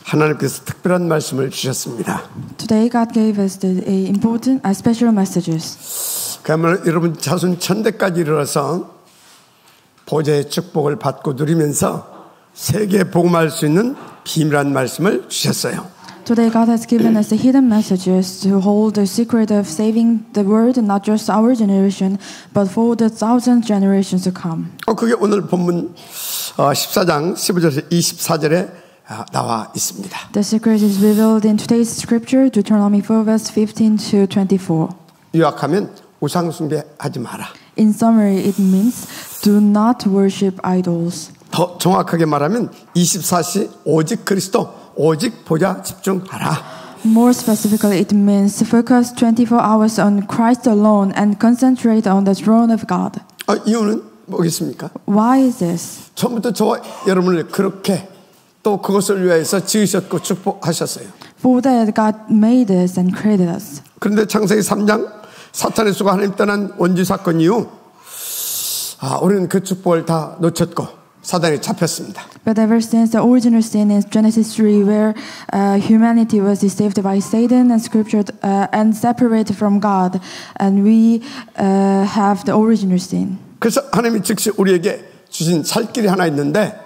하나님께서 특별한 말씀을 주셨습니다. Today God gave us important, special messages. 그야말로 여러분 자손 천대까지 이르러서 보좌의 축복을 받고 누리면서 세계에 복음할 수 있는 비밀한 말씀을 주셨어요. Today God has given us the hidden messages to hold the secret of saving the world, not just our generation, but for the 1,000 generations to come. 그게 오늘 본문 14장 15절에서 24절에 나와 있습니다. The secret is revealed in today's scripture, Deuteronomy 4, verse 15 to 24. 요약하면 우상 숭배하지 마라. In summary, it means do not worship idols. 더 정확하게 말하면 24시 오직 그리스도, 오직 보좌 집중하라. More specifically, it means focus 24 hours on Christ alone and concentrate on the throne of God. 이유는 뭐겠습니까? Why is this? 처음부터 저와 여러분을 그렇게 또 그것을 위해서 지으셨고 축복하셨어요. For that God made us and created us. 그런데 창세기 3장 사탄의 수가 하나님 떠난 원죄 사건 이후 우리는 그 축복을 다 놓쳤고 사단이 잡혔습니다. But ever since the original sin in Genesis 3, where humanity was deceived by Satan and Scripture and separated from God, and we have the original sin. 그래서 하나님이 즉시 우리에게 주신 살 길이 하나 있는데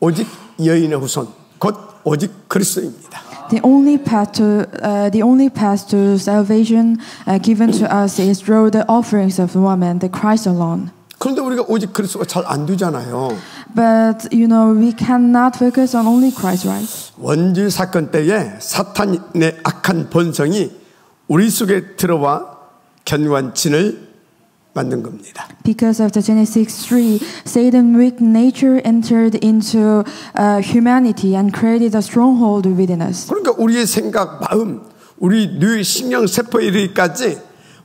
오직 여인의 후손, 곧 오직 그리스도입니다. The only path to salvation given to us is through the offerings of the woman, the Christ alone. 그런데 우리가 오직 그리스도가 잘 안 되잖아요. But you know we cannot focus on only Christ, right? 원죄 사건 때에 사탄의 악한 본성이 우리 속에 들어와 견고한 진을 만든 겁니다. Because of the Genesis 3, Satan's weak nature entered into humanity and created a stronghold within us. 그러니까 우리의 생각, 마음, 우리 뇌, 신경, 세포에 이르기까지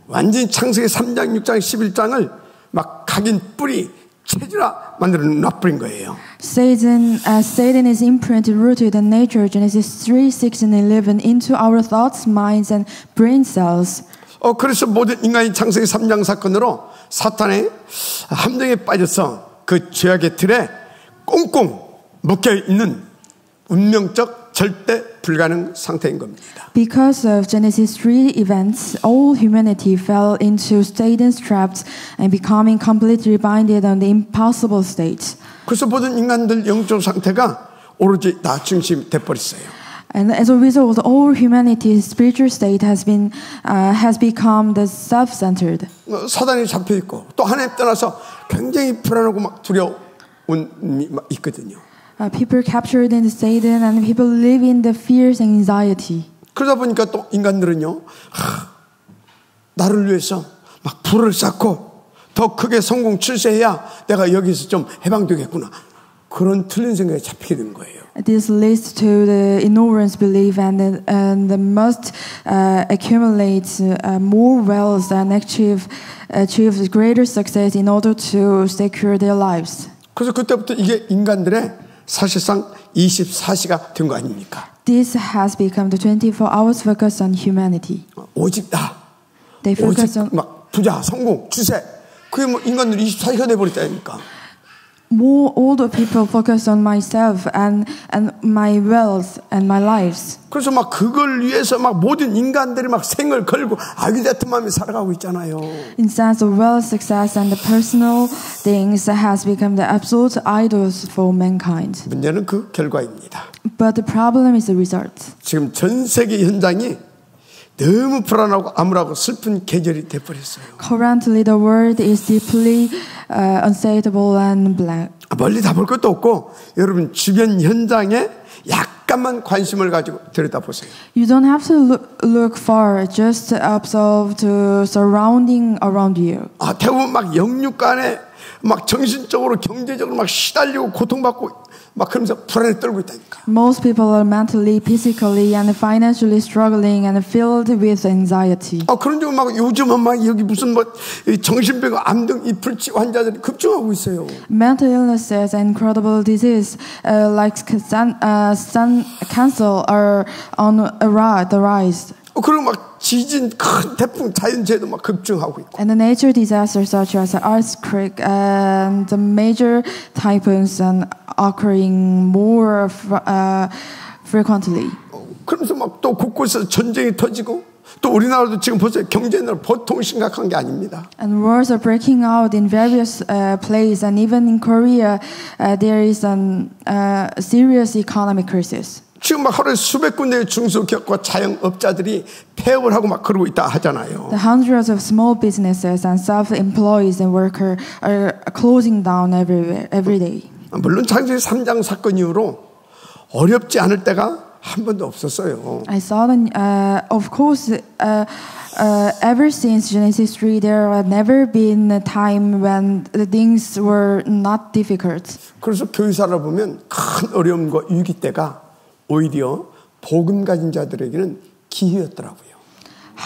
완전히 창세기 3장, 6장, 11장을 막 각인 뿌리 체질화 만들어 놔버린 거예요. Satan is imprinted, rooted in nature, Genesis 3, 6, and 11, into our thoughts, minds, and brain cells. 그래서 모든 인간이 창세기 3장 사건으로 사탄의 함정에 빠져서 그 죄악의 틀에 꽁꽁 묶여 있는 운명적 절대 불가능 상태인 겁니다. Because of Genesis 3 events, all humanity fell into Satan's traps and becoming completely binded on the impossible state. 그래서 모든 인간들 영적 상태가 오로지 나 중심이 돼버렸어요. And as a result, all humanity's spiritual state has become the self-centered. 사단이 잡혀 있고 또 하나님 떠나서 굉장히 불안하고 막 두려움이 있거든요. People captured in Satan and people live in the fears and anxiety. 그러다 보니까 또 인간들은요, 나를 위해서 막 불을 쌓고 더 크게 성공 출세해야 내가 여기서 좀 해방되겠구나. 그런 틀린 생각에 잡히게 되는 거예요. This leads to the ignorance belief and must accumulate more wealth and achieve greater success in order to secure their lives. 그래서 그때부터 이게 인간들의 사실상 24시가 된 거 아닙니까? This has become the 24 hours focus on humanity. 오직 나. They focus 오직 on 막 부자, 성공, 주세. 그게 뭐 인간들이 24시가 돼 버렸다니까. More older people focus on myself and my wealth and my lives. 그래서 막 그걸 위해서 막 모든 인간들이 막 생을 걸고 아기 같은 마음에 살아가고 있잖아요. Instead of wealth, success, and the personal things has become the absolute idols for mankind. 문제는 그 결과입니다. But the problem is the result. 지금 전 세계 현장이 너무 불안하고 암울하고 슬픈 계절이 돼버렸어요. Currently, the world is deeply unstable and blank. 멀리 다 볼 것도 없고 여러분 주변 현장에 약간만 관심을 가지고 들여다보세요. You don't have to look far, just observe the surrounding around you. 대부분 막 영육간에 막 정신적으로 경제적으로 막 시달리고 고통받고 막 그러면서 불안에 떨고 있다니까. Most people are mentally, physically, and financially struggling and filled with anxiety. 그런 줄 막 요즘은 막 여기 무슨 뭐 정신병, 암등, 이 불치 환자들이 급증하고 있어요. Mental illnesses and incredible disease like cancer are on the rise. 그리고 막 지진, 큰 태풍, 자연재해도 막 급증하고 있고. And the nature disasters such as earthquake and the major typhoons and occurring more frequently. 그러면서 막 또 곳곳에서 전쟁이 터지고 또 우리나라도 지금 보세요. 경제는 보통 심각한 게 아닙니다. And wars are breaking out in various places, and even in Korea, there is a serious economic crisis. 지금 막 하루에 수백 군데의 중소기업과 자영업자들이 폐업을 하고 막 그러고 있다 하잖아요. The hundreds of small businesses and self-employees and workers are closing down every day. 물론 창세기 3장 사건 이후로 어렵지 않을 때가 한 번도 없었어요. I saw of course, ever since Genesis 3, there had never been a time when the things were not difficult. 그래서 교회사를 보면 큰 어려움과 위기 때가 오히려 복음 가진 자들에게는 기회였더라고요.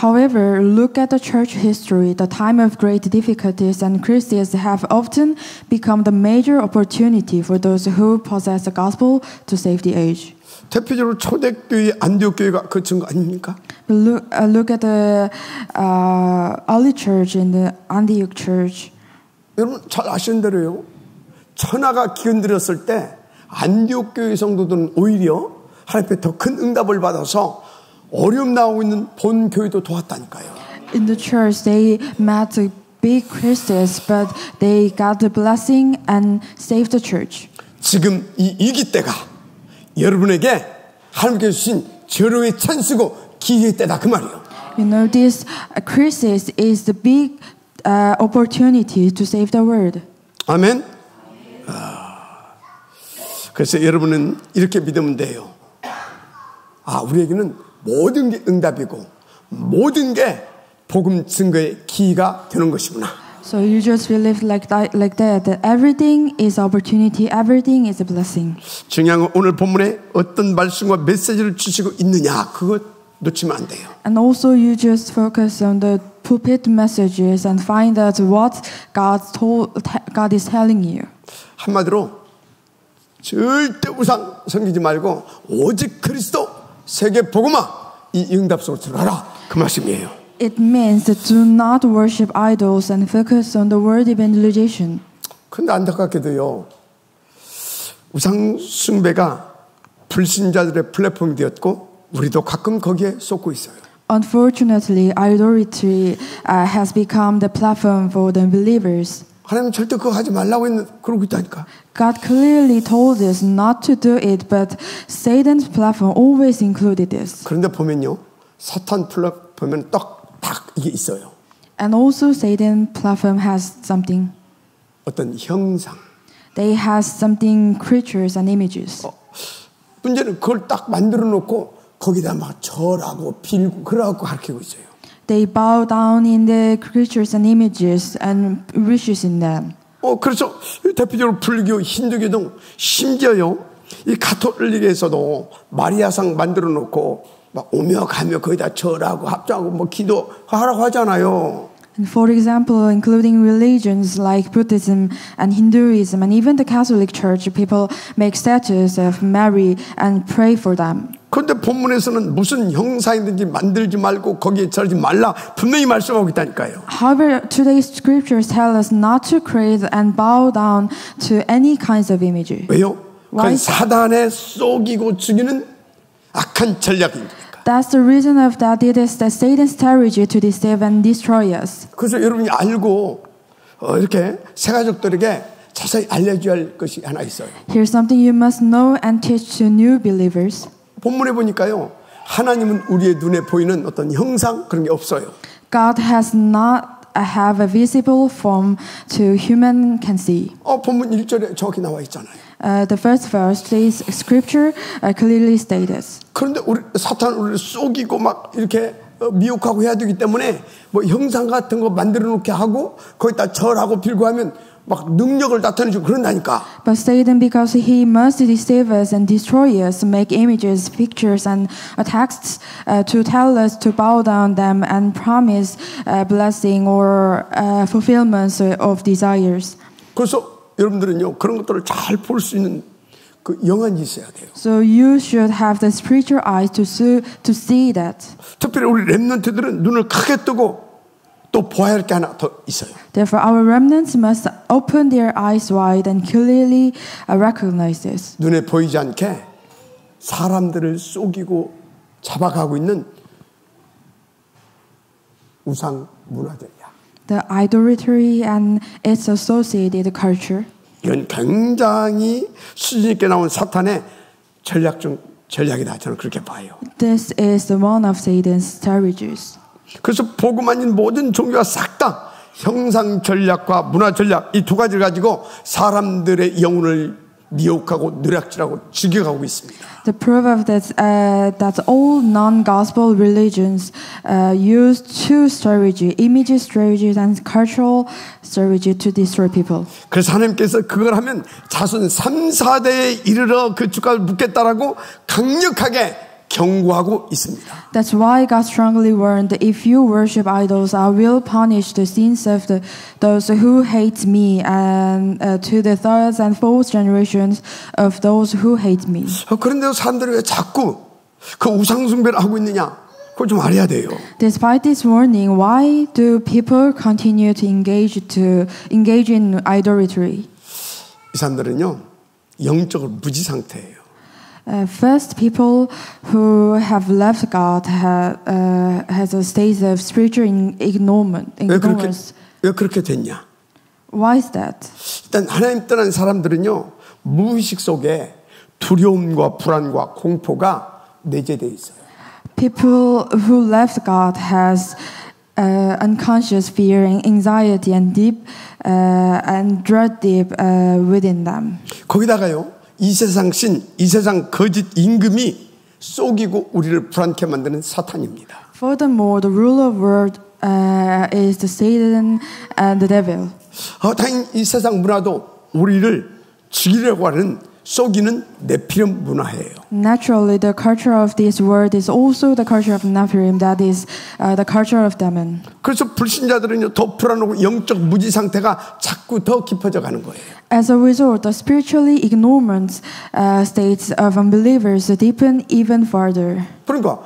However, look at the church history. The time of great difficulties and crises have often become the major opportunity for those who possess the gospel to save the age. 대표적으로 초대교회 안디옥 교회가 그 증거 아닙니까? Look at the early church in the Antioch church. 여러분 잘 아시는 대로요. 천하가 기근들였을 때 안디옥 교회 성도들은 오히려 하나님 앞에 더 큰 응답을 받아서 어려움 나오고 있는 본 교회도 도왔다니까요. In the church, they met a big crisis, but they got the blessing and saved the church. 지금 이 위기 때가 여러분에게 하나님께서 주신 절호의 찬스고 기회의 때다 그 말이에요. You know, this crisis is the big opportunity to save the world. 아멘. 그래서 여러분은 이렇게 믿으면 돼요. 우리에게는 모든 게 응답이고 모든 게 복음 증거의 기회가 되는 것이구나. So you just believe like that everything is opportunity, everything is a blessing. 중요한 건 오늘 본문에 어떤 말씀과 메시지를 주시고 있느냐 그것 놓치면 안 돼요. And also you just focus on the pulpit messages and find out what God is telling you. 한마디로 절대 우상 섬기지 말고 오직 그리스도 세계 복음화 이 응답 속으로 들어가라 그 말씀이에요. It means that do not worship idols and focus on the word evangelization. 근데 안타깝게도요. 우상 숭배가 불신자들의 플랫폼이 되었고 우리도 가끔 거기에 쏟고 있어요. Unfortunately, idolatry has become the platform for the believers. 하나님은 절대 그거 하지 말라고 그러고 있다니까. God clearly told us not to do it, but Satan's platform always included this. 그런데 보면요. 사탄 플랫폼에는 딱 이게 있어요. And also Satan's platform has something. 어떤 형상. They has something creatures and images. 문제는 그걸 딱 만들어 놓고 거기다 막 절하고 빌고 그러고 가르치고 있어요. They bow down in the creatures and images and wishes in them. 그래서 대표적으로 불교, 힌두교 등 심지어요. 이 가톨릭에서도 마리아상 만들어 놓고 막 오며 가며 거기다 절하고 합장하고 뭐 기도하라고 하잖아요. And for example, including religions like Buddhism and Hinduism and even the Catholic Church, people make statues of Mary and pray for them. 그런데 본문에서는 무슨 형상이든지 만들지 말고 거기에 절하지 말라 분명히 말씀하고 있다니까요. However, today's scriptures tell us not to create and bow down to any kinds of images. 왜요? 그건 사단에 속이고 죽이는 악한 전략입니다. That's the reason of that. It is the Satan's strategy to deceive and destroy us. 그래서 여러분이 알고 이렇게 새가족들에게 자세히 알려줘야 할 것이 하나 있어요. Here's something you must know and teach to new believers. 본문에 보니까요. 하나님은 우리의 눈에 보이는 어떤 형상 그런 게 없어요. God has not have a visible form to human can see. 본문 1절에 정확히 나와 있잖아요. The first verse, today's scripture clearly states. 그런데 사탄은 우리를 속이고 막 이렇게 미혹하고 해야 되기 때문에 뭐 형상 같은 거 만들어 놓게 하고 거기다 절하고 빌고 하면 막 능력을 나타내주고 그런다니까. But Satan, because he must deceive us and destroy us, make images, pictures, and texts to tell us to bow down them and promise blessing or fulfillment of desires. 그래서 여러분들은요 그런 것들을 잘 볼 수 있는 그 영안이 있어야 돼요. So you should have the spiritual eyes to see that. 특별히 우리 렘넌트들은 눈을 크게 뜨고 또 보아야 할 게 하나 더 있어요. Therefore, our remnants must open their eyes wide and clearly recognize this. 눈에 보이지 않게 사람들을 속이고 잡아가고 있는 우상 문화들이야. The idolatry and its associated culture. 이건 굉장히 수준 있게 나온 사탄의 전략 중 전략이다. 저는 그렇게 봐요. This is one of Satan's strategies. 그래서 복음 아닌 모든 종교가 싹 다 형상 전략과 문화 전략 이 두 가지를 가지고 사람들의 영혼을 미혹하고 누락질하고 죽여가고 있습니다. The proof of this that all non-gospel religions use two strategy, image strategies and cultural strategy to destroy people. 그래서 하나님께서 그걸 하면 자손 3, 4대에 이르러 그 주가를 묻겠다라고 강력하게 경고하고 있습니다. That's why God strongly warned, if you worship idols, I will punish the sins of those who hate me and to the third and fourth generations of those who hate me. 그런데 사람들이 왜 자꾸 그 우상숭배를 하고 있느냐? 그걸 좀 알아야 돼요. Despite this warning, why do people continue to engage in idolatry? 이 사람들은요 영적으로 무지 상태예요. First, people who have left God has a state of spiritual ignorance. 왜 그렇게 됐냐? Why is that? 일단 하나님 떠난 사람들은요 무의식 속에 두려움과 불안과 공포가 내재되어 있어요. People who left God has unconscious fear, anxiety, and deep and dread deep within them. 거기다가요. 이 세상 신, 이 세상 거짓 임금이 속이고 우리를 불안케 만드는 사탄입니다. Furthermore, the ruler of the world is the Satan and the devil. 당연히 이 세상 문화도 우리를 죽이려고 하는 속이는 네피림 문화예요. Naturally, the culture of this world is also the culture of Nephilim, that is the culture of demon. 그래서 불신자들은요 더 불안하고 영적 무지 상태가 자꾸 더 깊어져 가는 거예요. As a result, the spiritually ignorant states of unbelievers deepen even further. 그러니까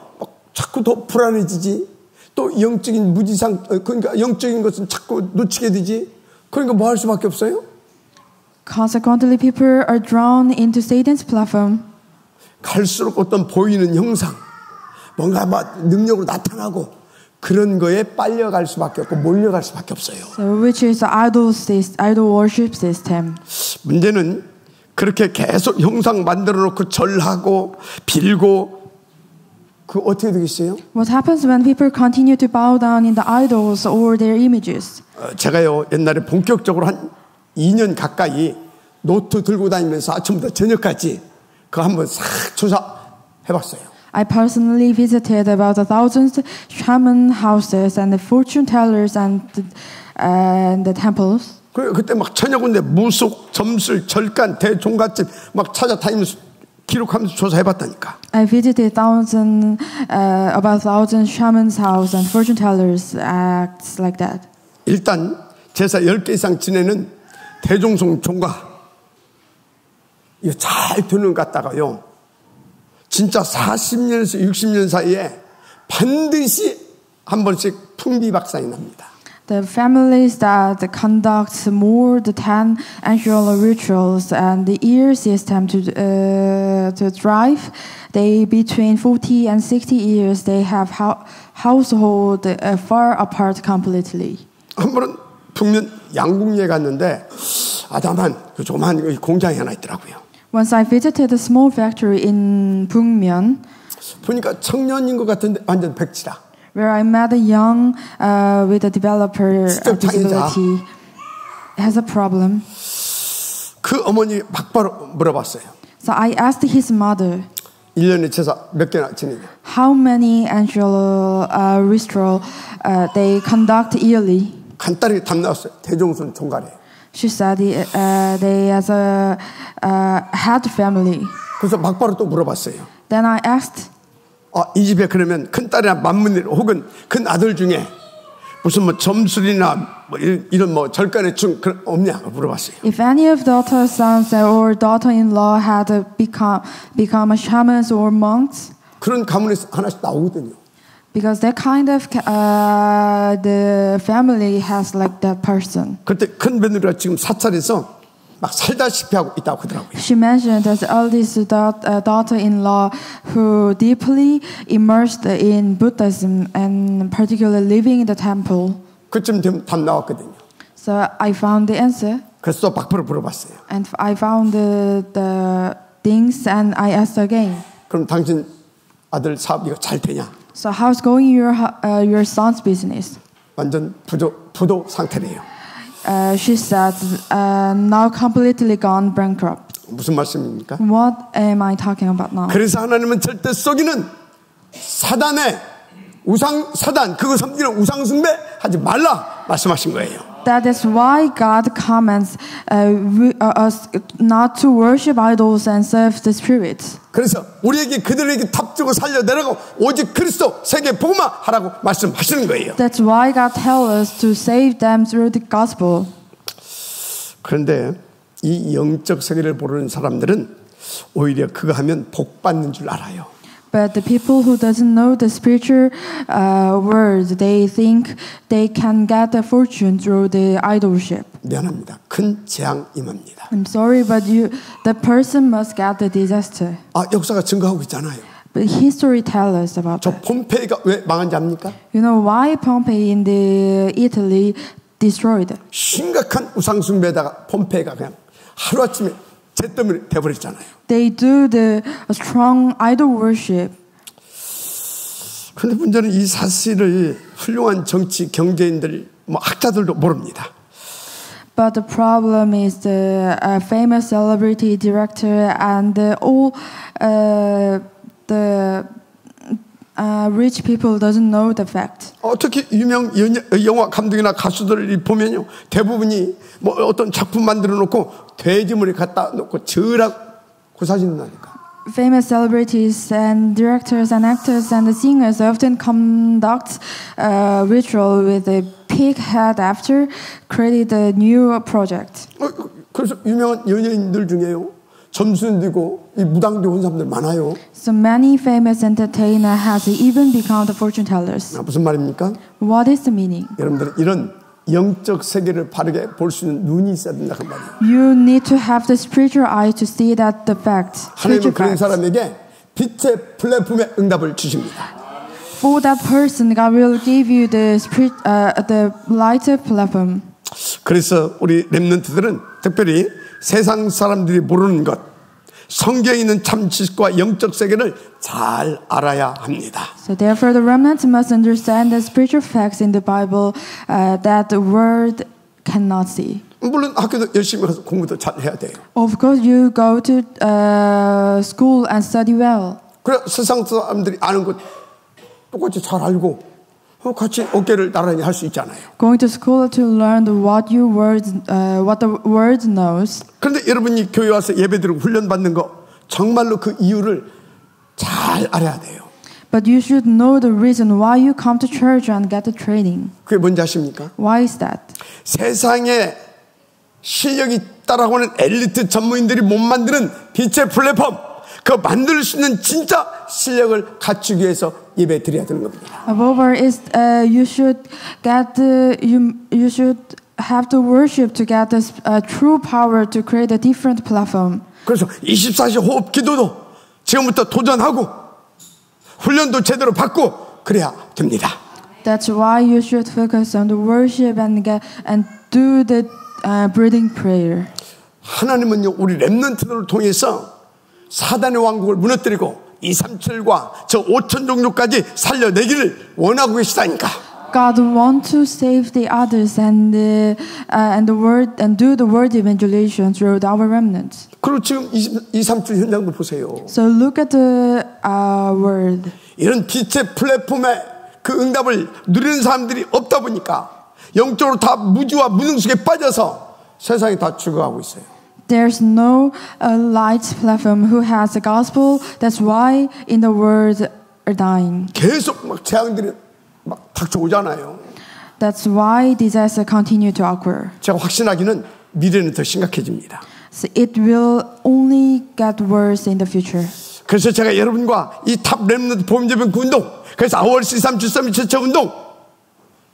자꾸 더 불안해지지. 또 영적인 무지상 그러니까 영적인 것은 자꾸 놓치게 되지. 그러니까 뭐 할 수밖에 없어요? Consequently, people are drawn into Satan's platform. 갈수록 어떤 보이는 형상, 뭔가 막 능력으로 나타나고 그런 거에 빨려갈 수밖에 없고 몰려갈 수밖에 없어요. So, which is the idol worship system. 문제는 그렇게 계속 형상 만들어 놓고 절하고 빌고 그 어떻게 되겠어요? What happens when people continue to bow down in the idols or their images? 제가요 옛날에 본격적으로 한 2년 가까이 노트 들고 다니면서 아침부터 저녁까지 그거 한번 싹 조사해봤어요. I personally visited about 1,000 shaman houses and the fortune tellers and the temples. 그때 막 천여군데 무속, 점술, 절간, 대종갓집 막 찾아다니면서 기록하면서 조사해봤다니까. I visited about 1,000 shamans' house and fortune tellers acts like that. 일단 제사 10개 이상 지내는 대종송 종가 이거 잘 두는 것 같다가요. 진짜 40년에서 60년 사이에 반드시 한 번씩 풍비박산이 납니다. The families that conduct more than 10 annual rituals and the year system to thrive, they between 40 and 60 years they have household far apart completely. 한 번은 북면 양궁리에 갔는데 아담한 그 조그만 공장이 하나 있더라고요. Once I visited a small factory in Bungmyeon. 보니까 청년인 것 같은데 완전 백지라. Where I met a young with a developer disability has a problem. 그 어머니 막바로 물어봤어요. So I asked his mother. 1년에 제사 몇 개나 지내냐? How many annual ritual they conduct yearly? 간단히 답 나왔어요. 대종손 종가래요. She said they as a had family. 그래서 막바로 또 물어봤어요. Then I asked. 이 집에 그러면 큰 딸이나 맏며느리 혹은 큰 아들 중에 무슨 뭐 점술이나 뭐 이런 뭐 절간의 중 없냐 물어봤어요. If any of daughter sons or daughter-in-law had become a shamans or monks. 그런 가문에서 하나씩 나오거든요. Because that kind of the family has like that person. 그때 큰 며느리가 지금 사찰에서 막 살다시피 하고 있다고 하더라고요. She mentioned that eldest daughter-in-law who deeply immersed in Buddhism and particularly living in the temple. 그쯤 되면 답 나왔거든요. So I found the answer. 그래서 또 박프로 물어봤어요. And I found the things and I asked again. 그럼 당신 아들 사업 이거 잘 되냐? So how's going your son's business? 완전 부도 상태래요. She said, now completely gone bankrupt. 무슨 말씀입니까? What am I talking about now? 그래서 하나님은 절대 속이는 사단의 사단 그거 섬기는 우상숭배 하지 말라 말씀하신 거예요. That is why God commands us not to worship idols and serve the spirits. 그래서 우리에게 그들에게 탑주고 살려내라고 오직 그리스도 세계 복음화 하라고 말씀하시는 거예요. That's why God tells us to save them through the gospel. 그런데 이 영적 세계를 모르는 사람들은 오히려 그거 하면 복 받는 줄 알아요. But the people who doesn't know the spiritual world, they think they can get a fortune through the idolship. 미안합니다. 큰 재앙 임합니다. I'm sorry, but the person must get the disaster. 역사가 증거하고 있잖아요. But history tells us about 저 that. 폼페이가 왜 망한지 압니까? You know why Pompeii in the Italy destroyed? 심각한 우상숭배에다가 폼페이가 그냥 하루아침에 잿더미를 돼버렸잖아요. They do the strong idol worship. 그런데 문제는 이 사실을 훌륭한 정치 경제인들, 학자들도 모릅니다. But the problem is the famous celebrity director and all the rich people doesn't know the fact. 특히 유명 영화 감독이나 가수들을 보면요, 대부분이 어떤 작품 만들어 놓고 돼지머리 갖다 놓고 절하고 사진나니까. Famous celebrities and directors and actors and the singers often conduct ritual with a pig head after creating a new project. 그래서 유명한 연예인들 중에요, 점수는 되고 이 무당도 온 사람들 많아요. So many famous entertainer has even become the fortune tellers. 무슨 말입니까? What is the meaning? 여러분들 이런 영적 세계를 바르게 볼 수 있는 눈이 있어야 된다 그 말이에요. You need to have the spiritual eye to see that the fact. 하나님은 그런 사람에게 빛의 플랫폼의 응답을 주십니다. For that person, God will give you the lighter platform. 그래서 우리 렘넌트들은 특별히 세상 사람들이 모르는 것, 성경에 있는 참 지식과 영적 세계를 잘 알아야 합니다. So therefore, the remnant must understand the spiritual facts in the Bible that the world cannot see. 물론 학교도 열심히 가서 공부도 잘 해야 돼요. Of course, you go to school and study well. 그래 세상 사람들이 아는 것 똑같이 잘 알고 같이 어깨를 나란히 할 수 있잖아요. Going to school to learn what the word knows. 그런데 여러분이 교회 와서 예배드리고 훈련 받는 거 정말로 그 이유를 잘 알아야 돼요. But you should know the reason why you come to church and get the training. 그게 뭔지 아십니까? Why is that? 세상에 실력이 따라오는 엘리트 전문인들이 못 만드는 빛의 플랫폼, 그 만들 수 있는 진짜 실력을 갖추기 위해서 예배 드려야 되는 겁니다. Moreover, is you should have to worship to get this true power to create a different platform. 그래서 24시 호흡 기도도 지금부터 도전하고 훈련도 제대로 받고 그래야 됩니다. That's why you should focus on the worship and do the breathing prayer. 하나님은요 우리 렘넌트들을 통해서 사단의 왕국을 무너뜨리고 237과 저 5천 종족까지 살려내기를 원하고 계시다니까. God wants to save the others and the word and do the word evangelization through our remnants. 그리고 지금 237 현장도 보세요. So look at the world. 이런 빛의 플랫폼에 그 응답을 누리는 사람들이 없다 보니까 영적으로 다 무지와 무능 속에 빠져서 세상이 다 죽어가고 있어요. There's no light platform who has the gospel. That's why in the world are dying. 계속 막 재앙들이 막 닥쳐오잖아요. That's why disaster continue to occur. 제가 확신하기는 미래는 더 심각해집니다. So it will only get worse in the future. 그래서 제가 여러분과 이 탑 렘넌트 보험제병 운동, 그래서 4월 C3 주섬이 최초 운동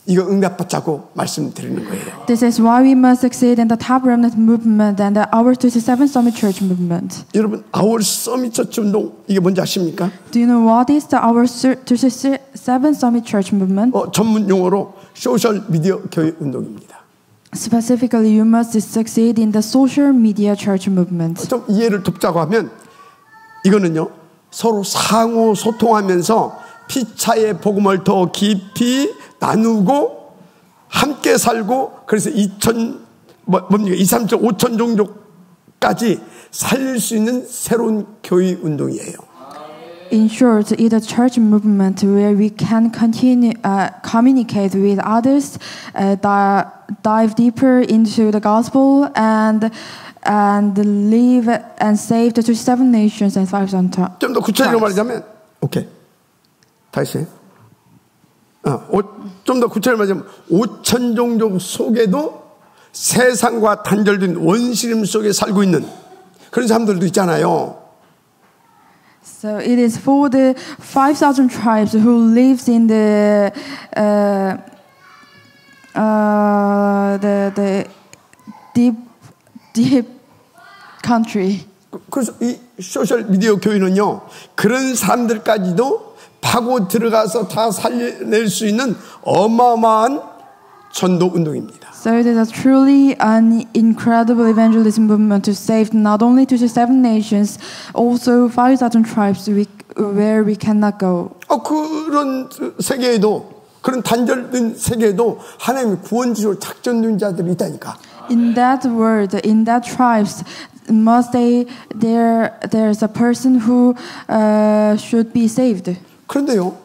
이거 응답받자고 말씀드리는 거예요. This is why we must succeed in the top remnant movement and the Our 27 Summit Church movement. 여러분, Our Summit Church 운동 이게 뭔지 아십니까? Do you know what is the Our 27 Summit Church movement? 전문 용어로 소셜 미디어 교회 운동입니다. Specifically, you must succeed in the social media church movement. 좀 이해를 돕자고 하면 이거는요, 서로 상호 소통하면서 피차의 복음을 더 깊이 나누고 함께 살고, 그래서 2,300, 5천 종족까지 살릴 수 있는 새로운 교회 운동이에요. In short, it's a church movement where we can continue communicate with others, dive deeper into the gospel, and live and save the 27 nations and 5,000 tribes. 좀 더 구체적으로 말하자면, 오케이, 다시. 좀 더 구체적으로 말하자면 5천 종족 속에도 세상과 단절된 원시림 속에 살고 있는 그런 사람들도 있잖아요. So it is for the 5,000 tribes who lives in the deep country. 그래서 이 소셜 미디어 교회는요, 그런 사람들까지도 파고 들어가서 다 살려낼 수 있는 어마어마한 전도 운동입니다. So it is a truly an incredible evangelism movement to save not only 27 nations, also 5,000 tribes where we cannot go. 그런 세계에도, 그런 단절된 세계에도 하나님의 구원지로 작정된 자들이 있다니까. In that world, in that tribes, there's a person who should be saved. 그런데요,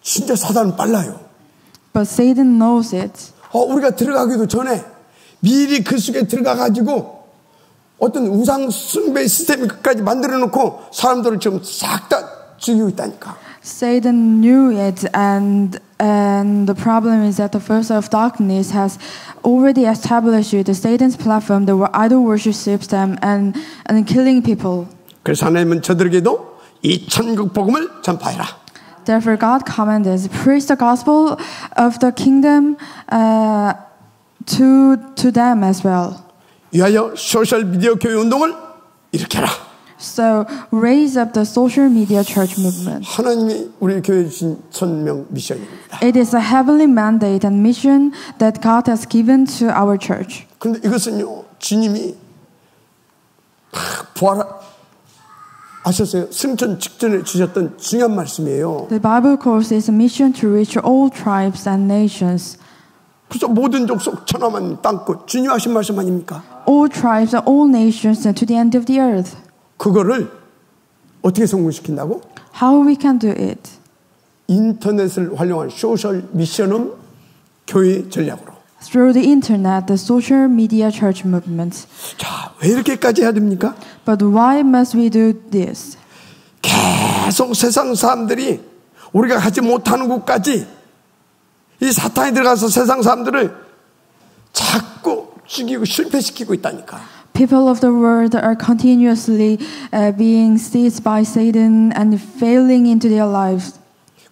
진짜 사단은 빨라요. But Satan knows it. 우리가 들어가기도 전에 미리 그 속에 들어가가지고 어떤 우상 숭배 시스템까지 만들어 놓고 사람들을 지금 싹 다 죽이고 있다니까. Satan knew it, and the problem is that the force of darkness has already established Satan's platform, the idol worship system, and killing people. 그래서 하나님은 저들에게도 이 천국 복음을 전파해라. Therefore, God commanded, preach the gospel of the kingdom to them as well. 위하여 소셜 미디어 교회 운동을 일으켜라. So raise up the social media church movement. 하나님이 우리 교회에 주신 천명 미션입니다. It is a heavenly mandate and mission that God has given to our church. 그런데 이것은요, 주님이 부활하셨어요. 승천 직전에 주셨던 중요한 말씀이에요. The Bible calls this a mission to reach all tribes and nations. 그래서 모든 족속 천하만 땅끝 주님 하신 말씀 아닙니까? All tribes and all nations and to the end of the earth. 그거를 어떻게 성공시킨다고? How we can do it? 인터넷을 활용한 소셜 미션은 교회 전략으로. Through the internet, the social media church movement. 자, 왜 이렇게까지 해야 됩니까? But why must we do this? 계속 세상 사람들이 우리가 가지 못하는 곳까지 이 사탄이 들어가서 세상 사람들을 자꾸 죽이고 실패시키고 있다니까. People of the world are continuously being seized by Satan and failing into their lives.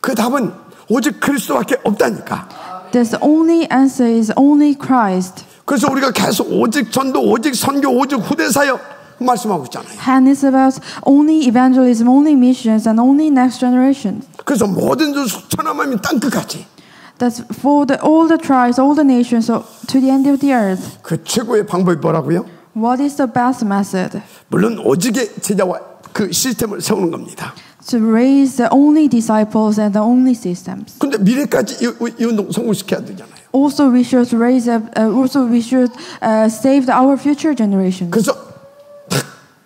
그 답은 오직 그리스도밖에 없다니까. The only answer is only Christ. 그래서 우리가 계속 오직 전도, 오직 선교, 오직 후대 사역 말씀하고 있잖아요. And it's about only evangelism, only missions, and only next generation. 그래서 모든 천하만민 땅끝까지. That's for all the tribes, all the nations, so to the end of the earth. 그 최고의 방법이 뭐라고요? What is the best method? 물론 오직의 제자와 그 시스템을 세우는 겁니다. To raise the only disciples and the only systems. 근데 미래까지 이 운동 성공시켜야 되잖아요. Also, we should raise up. Also, we should save our future generations. 그래서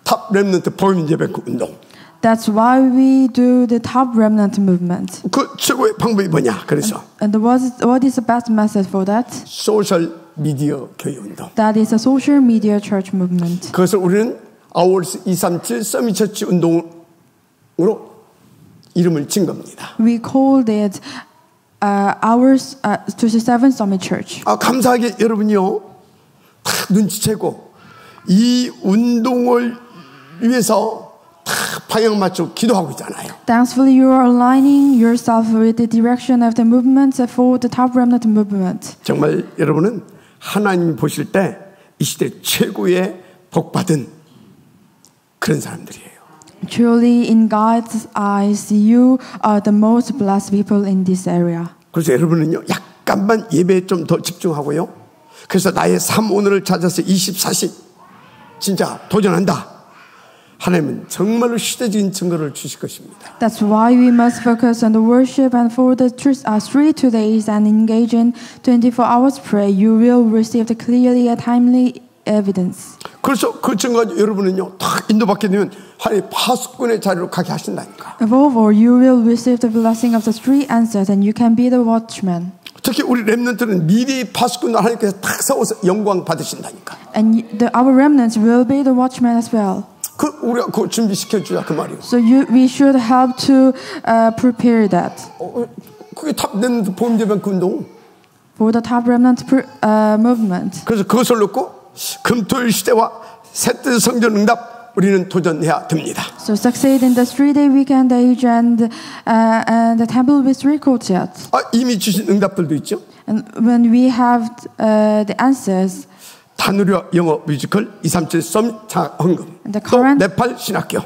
탑 렘넌트 복음 예배 운동. That's why we do the top remnant movement. 그 최고의 방법이 뭐냐? 그래서 And what is the best method for that? 소셜 미디어 교회 운동. That is a social media church movement. 그것을 우리는 아워스 237 서밋 처치 운동으로 이름을 진 겁니다. We called it our 27 Summit Church. 감사하게 여러분이요 다 눈치채고 이 운동을 위해서 다 방향 맞추고 기도하고 있잖아요. Thankfully, you are aligning yourself with the direction of the movement for the top remnant movement. 정말 여러분은 하나님 보실 때 이 시대 최고의 복받은 그런 사람들이에요. Truly, in God's eyes, you are the most blessed people in this area. 그래서 여러분은요, 약간만 예배에 좀 더 집중하고요. 그래서 나의 삶 오늘을 찾아서 24시 진짜 도전한다. 하나님은 정말로 시대적인 증거를 주실 것입니다. That's why we must focus on the worship and for the 3 days and engage in 24 hours prayer. You will receive the clearly and timely evidence. 그래서 그 증거 여러분은요, 다 인도받게 되면 하나님 파수꾼의 자리로 가게 하신다니까. Above all, you will receive the blessing of the 3 answers and you can be the watchman. 특히 우리 렘넌트는 미리 파수꾼을 하나님께서 탁 세워서 영광 받으신다니까. And our remnants will be the watchmen as well. 우리가 그거 준비시켜 주자 그 말이에요. So we should help to prepare that. 그게 탑 렘넌트 보험재병 운동. For the top remnant movement. 그래서 그것을 놓고 금토일 시대와 새뜻 성전 응답 우리는 도전해야 됩니다. So succeed in the 3-day weekend age and the temple with 3 courtyards. 이미 주신 응답들도 있죠. And when we have the answers. 다누리와 영어 뮤지컬 237 썸 장흥금 또 네팔 신학교.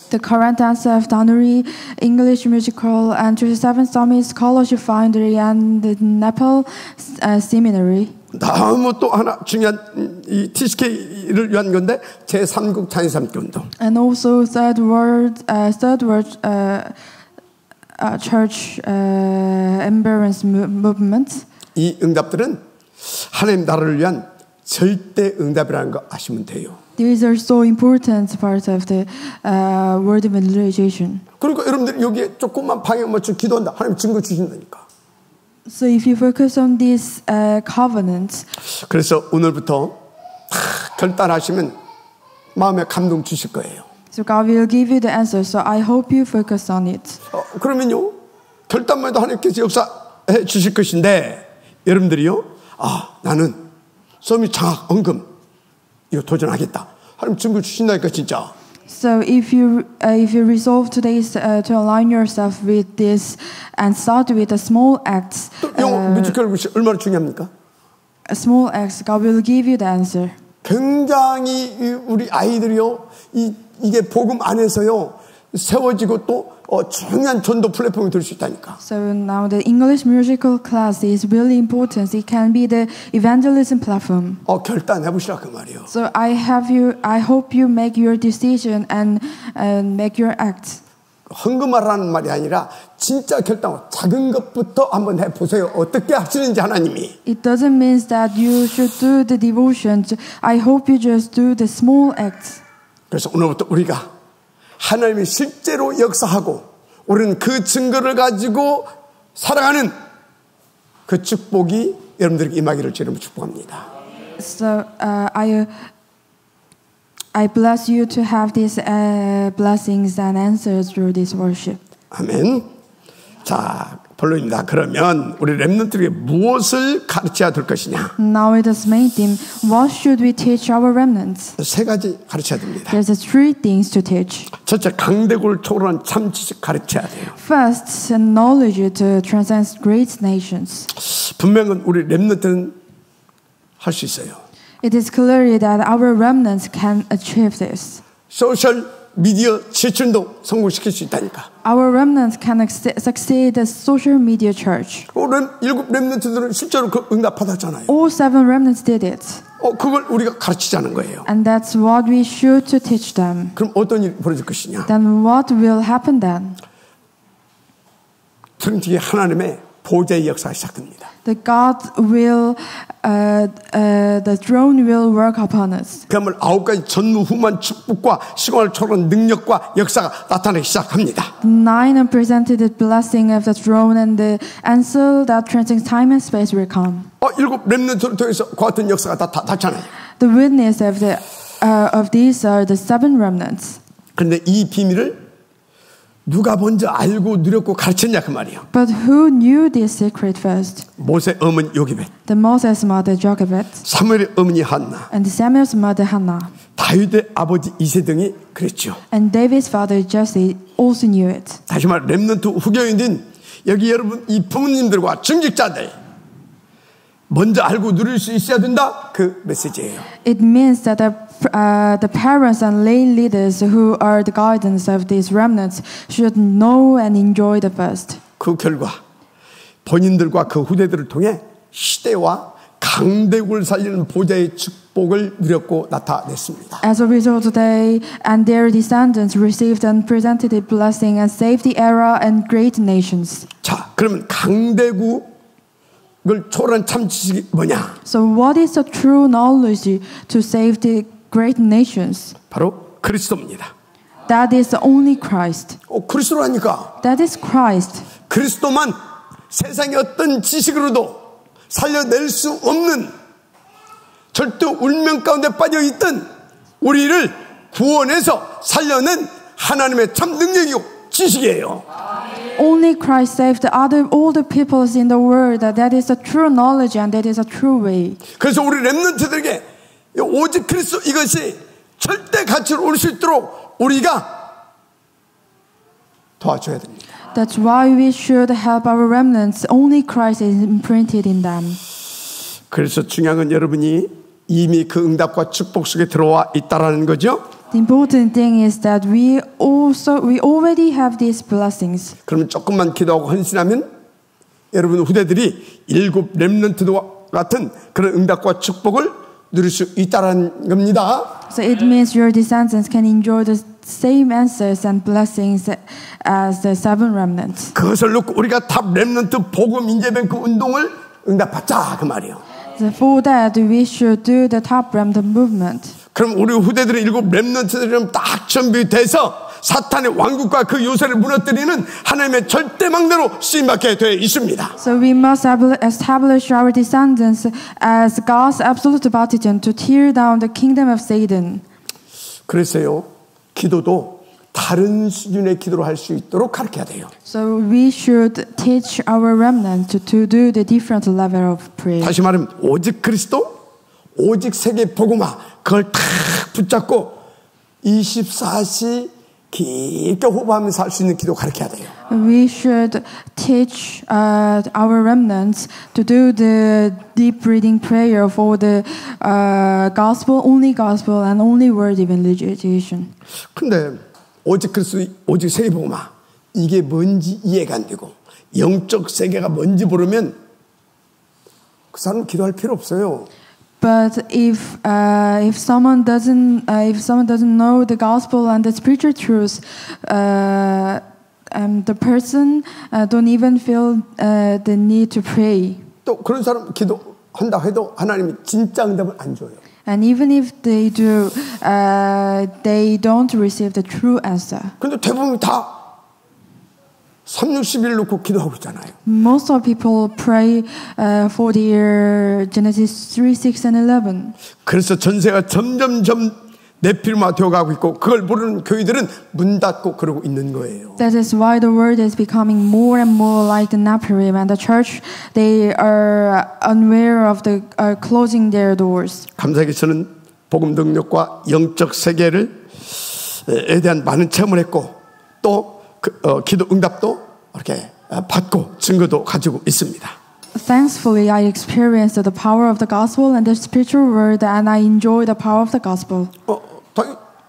The current answer of Danuri English musical and 37 Summit Scholarship Foundry and the Nepal Seminary. 다음은 또 하나 중요한 이 TCK를 위한 건데 제3국 자연삼교 운동. And also Third World Church Embrace Movement. 이 응답들은 하나님 나라를 위한 절대 응답이라는 거 아시면 돼요. These are so important part of the world evangelization. 그러니까 여러분들 여기에 조금만 방향 맞춰 기도한다. 하나님 증거 주신다니까. So if you focus on this covenant. 그래서 오늘부터 결단하시면 마음에 감동 주실 거예요. So God will give you the answer. So I hope you focus on it. 그러면요 결단만 해도 하나님께서 역사해 주실 것인데 여러분들이요 나는 썸이 장학 언금 이거 도전하겠다. 하나님 증거 주신다니까 진짜. So if you resolve today to align yourself with this and start with a small act. 영어 뮤지컬 얼마나 중요합니까? A small act, God will give you the answer. 굉장히 우리 아이들이요 이게 복음 안에서요 세워지고 또 중요한 전도 플랫폼이 될 수 있다니까. So now the English musical class is really important. It can be the evangelism platform. 결단해 보시라 그 말이에요. So I hope you make your decision and make your act. 헌금하라는 말이 아니라 진짜 결단 작은 것부터 한번 해보세요. 어떻게 하시는지 하나님이. It doesn't mean that you should do the devotion. I hope you just do the small acts. 그래서 오늘부터 우리가 하나님이 실제로 역사하고 우리는 그 증거를 가지고 살아가는 그 축복이 여러분들에게 임하기를 주님으로 축복합니다. So I bless you to have these blessings and answers through this worship. 아멘. 자, 본론입니다. 그러면 우리 렘넌트에게 무엇을 가르쳐야 될 것이냐? Now it is main theme. What should we teach our remnants? 3가지 가르쳐야 됩니다. There's 3 things to teach. 첫째, 강대국을 초월한 참 지식 가르쳐야 돼요. First, knowledge to transcend great nations. 분명은 우리 렘넌트는 할 수 있어요. It is clear that our remnants can achieve this. 소셜 미디어 실천도 성공시킬 수 있다니까. Our remnants can succeed as social media church. 7 렘넌트들은 실제로 그 응답 받았잖아요. All 7 remnants did it. 그걸 우리가 가르치자는 거예요. And that's what we should to teach them. 그럼 어떤 일이 벌어질 것이냐? Then what will happen then? 특히 하나님의 보좌의 역사가 시작됩니다. The throne will work upon us. 그야말로 9가지 전무후무한 축복과 시공을 초월한 능력과 역사가 나타나기 시작합니다. 9 presented the blessing of the throne and the answer that transcends time and space will come. 7 렘넌트를 통해서 그 같은 역사가 나타나요. The witness of these are the 7 remnants. 그런데 이 비밀을 누가 먼저 알고 누렸고 가르쳤냐 그 말이에요. But who knew this secret first? 모세 어머니 요기벳, The Moses' mother Jochebed 사무엘의 어머니 한나, and Samuel's mother Hannah. 다윗의 아버지 이세등이 그랬죠. And David's father Jesse also knew it. 다시 말해 렘넌트 후계인인 여기 여러분 이 부모님들과 중직자들 먼저 알고 누릴 수 있어야 된다 그 메시지예요. It means that the parents and lay leaders who are the guidance of these remnants should know and enjoy the first. 그 결과 본인들과 그 후대들을 통해 시대와 강대국을 살리는 보좌의 축복을 누렸고 나타냈습니다. As a result, they and their descendants received unprecedented blessing and saved the era and great nations. 자, 그러면 강대국을 초월한 참 지식이 뭐냐? So, what is the true knowledge to save the great nations? 바로 그리스도입니다. That is only Christ. 그리스도라니까. That is Christ. 그리스도만 세상의 어떤 지식으로도 살려낼 수 없는 절대 울명 가운데 빠져있던 우리를 구원해서 살려낸 하나님의 참 능력이고 지식이에요. Only Christ saved all the peoples in the world. That is the true knowledge and that is a true way. 그래서 우리 렘넌트들에게 오직 그리스도 이것이 절대 가치로 올 수 있도록 우리가 도와줘야 됩니다. That's why we should help our remnants. Only Christ is imprinted in them. 그래서 중요한 건 여러분이 이미 그 응답과 축복 속에 들어와 있다라는 거죠. The important thing is that we already have these blessings. 그러면 조금만 기도하고 헌신하면 여러분 후대들이 7 렘넌트와 같은 그런 응답과 축복을 누릴 수 있다라는 겁니다. So it means your descendants can enjoy the same answers and blessings as the 7 remnants. 그것을 놓고 우리가 탑 렘넌트 복음 인재뱅크 운동을 응답받자 그 말이에요. So for that we should do the top remnant movement. 그럼 우리 후대들의 7 렘넌트들은 딱 준비돼서 사탄의 왕국과 그 요새를 무너뜨리는 하나님의 절대망대로 쓰임받게 되어 있습니다. So we must establish our descendants as God's absolute baptism to tear down the kingdom of Satan. 그래서요 기도도 다른 수준의 기도로 할 수 있도록 가르쳐야 돼요. So we should teach our remnant to do the different level of prayer. 다시 말하면 오직 그리스도, 오직 세계 복음화 그걸 탁 붙잡고 24시 깊게 호흡하면서 할 수 있는 기도 가르쳐야 돼요. We should teach our remnants to do the deep breathing prayer for the gospel and only word evangelization. 근데 오직 그리스도, 오직 세계 복음화 이게 뭔지 이해가 안 되고 영적 세계가 뭔지 모르면 그 사람 기도할 필요 없어요. But if someone doesn't know the gospel and the spiritual truths, the person don't even feel the need to pray. 또 그런 사람 기도한다 해도 하나님이 진짜 응답을 안 줘요. And even if they do, they don't receive the true answer. 근데 대부분 다 360일 놓고 기도하고 있잖아요. Most of people pray for the year Genesis 3, 6, and 11. 그래서 전세가 점점점 네피림화 되어가고 있고 그걸 모르는 교회들은 문 닫고 그러고 있는 거예요. That is why the world is becoming more and more like the Nephilim, and the church they are unaware of the closing their doors. 감사하게 저는 복음 능력과 영적 세계에 대한 많은 체험을 했고 또 기도 응답도 이렇게 받고 증거도 가지고 있습니다. Thankfully, I experienced the power of the gospel and the spiritual word, and I enjoy the power of the gospel.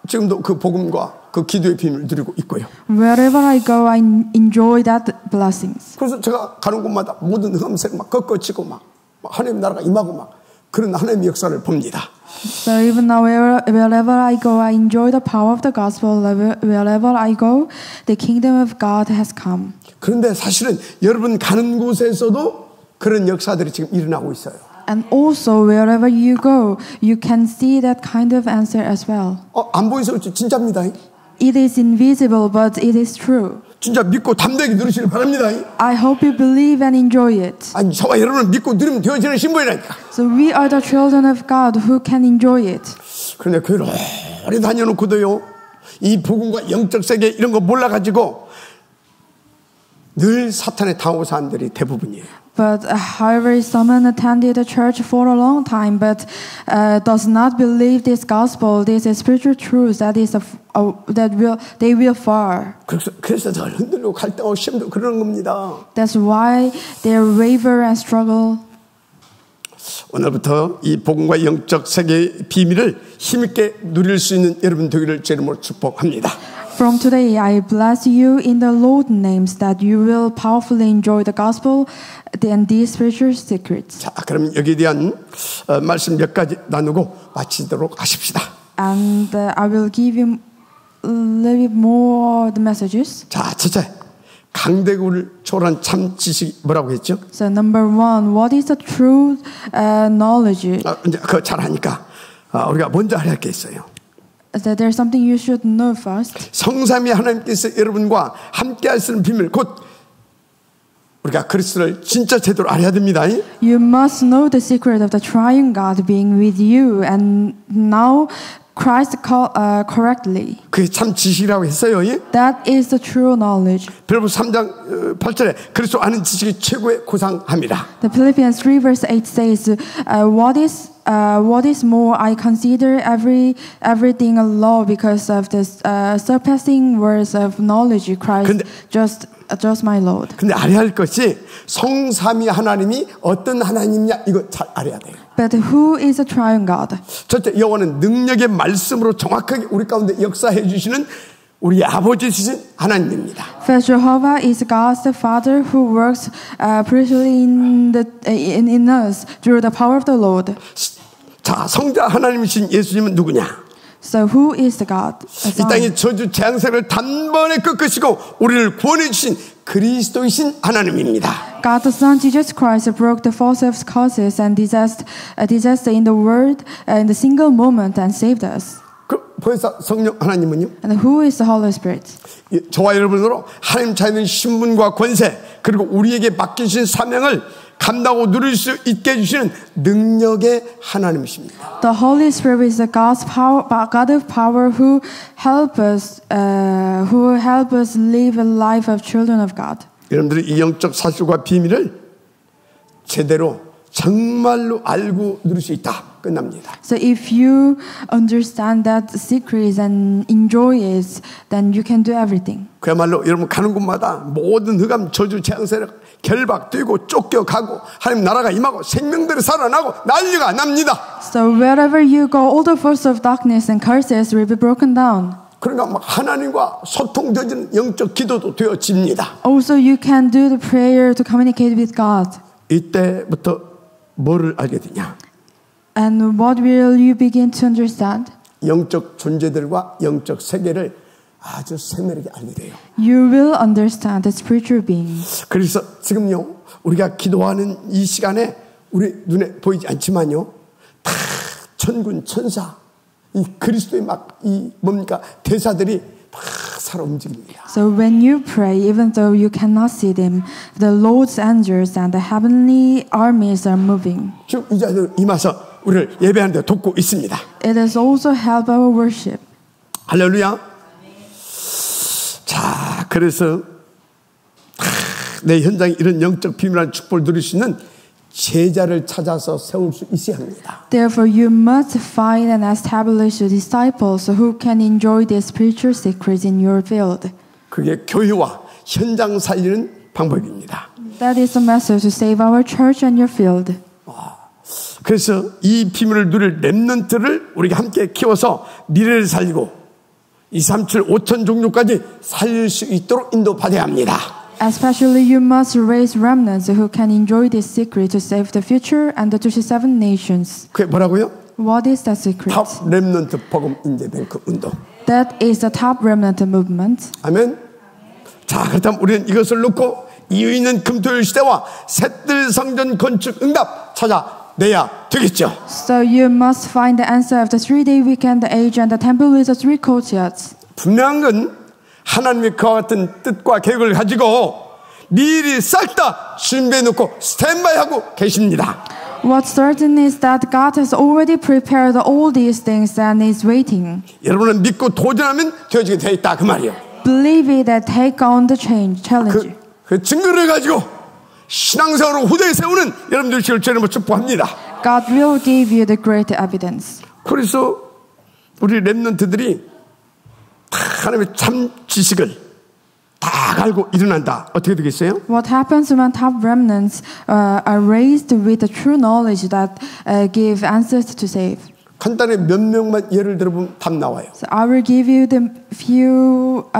지금도 그 복음과 그 기도의 비밀을 누리고 있고요. Wherever I go, I enjoy that blessings. 그래서 제가 가는 곳마다 모든 흠색 막 꺾어치고 막 하나님 나라가 임하고 막 그런 하나님의 역사를 봅니다. So even now, wherever I go, I enjoy the power of the gospel. Wherever I go, the kingdom of God has come. 그런데 사실은 여러분 가는 곳에서도 그런 역사들이 지금 일어나고 있어요. And also, wherever you go, you can see that kind of answer as well. 안 보이서 그렇지 진짜입니다. It is invisible, but it is true. 진짜 믿고 담대하게 누리시길 바랍니다. I hope you believe and enjoy it. 아니 저와 여러분을 믿고 누리면 되어지는 신부이라니까. So we are the children of God who can enjoy it. 그런데 교회를 오래 다녀놓고도요 이 복음과 영적 세계 이런 거 몰라가지고 늘 사탄의 당하고 사는 들이 대부분이에요. But however, someone attended the church for a long time, but does not believe this gospel, this is spiritual truth that is they will fall. 그래서 늘 흔들리고 갈등하고 시험도 그러는 겁니다. That's why they waver and struggle. 오늘부터 이 복음과 영적 세계의 비밀을 힘있게 누릴 수 있는 여러분 되기를 제 이름으로 축복합니다. From today, I bless you in the Lord's names that you will powerfully enjoy the gospel and these spiritual secrets. 자, 그럼 여기에 대한 말씀 몇 가지 나누고 마치도록 하십시다. And I will give you a little bit more the messages. 자, 첫째, 강대국을 초월한 참 지식이 뭐라고 했죠? So number one, what is the true knowledge? 이제 그거 잘하니까 우리가 먼저 할 게 있어요. That there's something you should know first. 성삼위 하나님께서 여러분과 함께 하시는 비밀, 곧 우리가 그리스도를 진짜 제대로 알아야 됩니다. You must know the secret of the triune God being with you and now Christ correctly. 그게 참 지식이라고 했어요. That is the true knowledge. 빌립보서 3장 8절에 그리스도 아는 지식이 최고의 고상함이라. The Philippians 3 verse 8 says, what is more, I consider everything a law because of the surpassing words of knowledge Christ just my Lord. 근데 알아야 할 것이 성삼위 하나님이 어떤 하나님이냐 이거 잘 알아야 돼요. But who is the triune God? 첫째, 여호와는 능력의 말씀으로 정확하게 우리 가운데 역사해 주시는 우리 아버지이신 하나님입니다. First, Jehovah is God the Father who works preciously in us through the power of the Lord. 자, 성자 하나님이신 예수님은 누구냐? So who is the God? 이 땅의 저주 재앙세를 단번에 꺾으시고 우리를 구원해 주신 그리스도이신 하나님입니다. God the Son Jesus Christ broke the force of causes and disaster in the world in the single moment and saved us. 그 보혜사 성령 하나님은요? And who is the Holy Spirit? 저와 여러분으로 하나님 자녀의 신분과 권세 그리고 우리에게 맡기신 사명을 감당하고 누릴 수 있게 해주시는 능력의 하나님이십니다. The Holy Spirit is the God of power who help us live a life of children of God. 여러분들이 이 영적 사실과 비밀을 제대로 정말로 알고 누릴 수 있다. 끝납니다. So if you understand that secret and enjoy it, then you can do everything. 그야말로 여러분 가는 곳마다 모든 흑암 저주 재앙세력 결박 뛰고 쫓겨가고 하나님 나라가 임하고 생명들이 살아나고 난리가 납니다. So wherever you go, all the forces of darkness and curses will be broken down. 그러니까 막 하나님과 소통되는 영적 기도도 되어집니다. Also, you can do the prayer to communicate with God. 이때부터 뭐를 알게 되냐? And what will you begin to understand? 영적 존재들과 영적 세계를 아주 세밀하게 알게 돼요. You will understand the spiritual beings. 그래서 지금요 우리가 기도하는 이 시간에 우리 눈에 보이지 않지만요 다 천군 천사 이 그리스도의 막 이 뭡니까 대사들이 다 살아 움직입니다. So when you pray, even though you cannot see them, the Lord's angels and the heavenly armies are moving. 지금 이 자들 임해서 우리를 예배하는 데 돕고 있습니다. It has also helped our worship. 할렐루야. 자, 그래서 내 현장에 이런 영적 비밀한 축복을 누릴 수 있는 제자를 찾아서 세울 수 있어야 합니다. Therefore, you must find and establish disciples who can enjoy the spiritual secrets in your field. 그게 교회와 현장 살리는 방법입니다. That is the message to save our church and your field. 그래서 이 비밀을 누릴 렘넌트를 우리가 함께 키워서 미래를 살리고 237, 5천 종류까지 살릴 수 있도록 인도받아야 합니다. Especially you must raise remnants who can enjoy this secret to save the future and the 27 nations. 그게 뭐라고요? What is that secret? 탑 렘넌트 복음 인재 뱅크 운동. That is the top remnant movement. 아멘. 자, 그렇다면 우리는 이것을 놓고 이유 있는 금토일 시대와 셋들 성전 건축 응답 찾아내야 되겠죠. So you must find the answer of the 3-day weekend age and the temple with the 3 courtyards. 분명한 건 하나님의 그와 같은 뜻과 계획을 가지고 미리 싹 다 준비해놓고 스탠바이하고 계십니다. What's certain is that God has already prepared all these things and is waiting. 여러분은 믿고 도전하면 되어지게 되어 있다 그 말이에요. Believe it and take on the challenge. 그 증거를 가지고 신앙생활로 후대에 세우는 여러분들 시를 주님으로 축복합니다. God will give you the great evidence. 그래서 우리 렘넌트들이 다 하나님의 참 지식을 다 알고 일어난다. 어떻게 되겠어요? What happens when top remnants are raised with the true knowledge that give answers to save? 간단히 몇 명만 예를 들어보면 답 나와요. So I will give you the few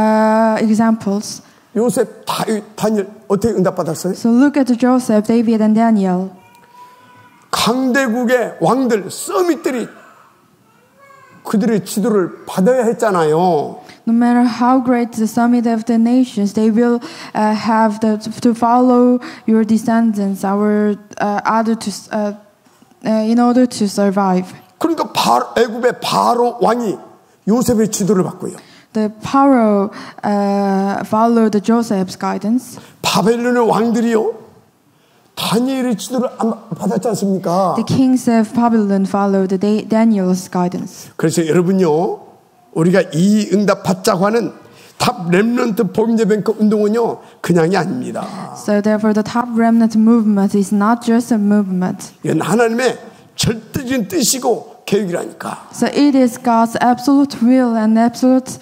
examples. 요셉, 다윗, 다니엘 어떻게 응답받았어요? So look at Joseph, David, and Daniel. 강대국의 왕들, 서밋들이 그들의 지도를 받아야 했잖아요. No matter how great the summit of the nations, they will have to follow your descendants, in order to survive. 그러니까 애굽의 바로 왕이 요셉의 지도를 받고요. The Pharaoh followed Joseph's guidance. 바벨론의 왕들이요, 다니엘의 지도를 받았지 않습니까? The kings of Babylon followed Daniel's guidance. 그래서 여러분요, 우리가 이 응답 받자고 하는 탑 렘넌트 복음예배ଙ୍କ 운동은요 그냥이 아닙니다. So therefore, the top remnant movement is not just a movement. 이건 하나님의 절대적인 뜻이고 계획이라니까. So it is God's absolute will and absolute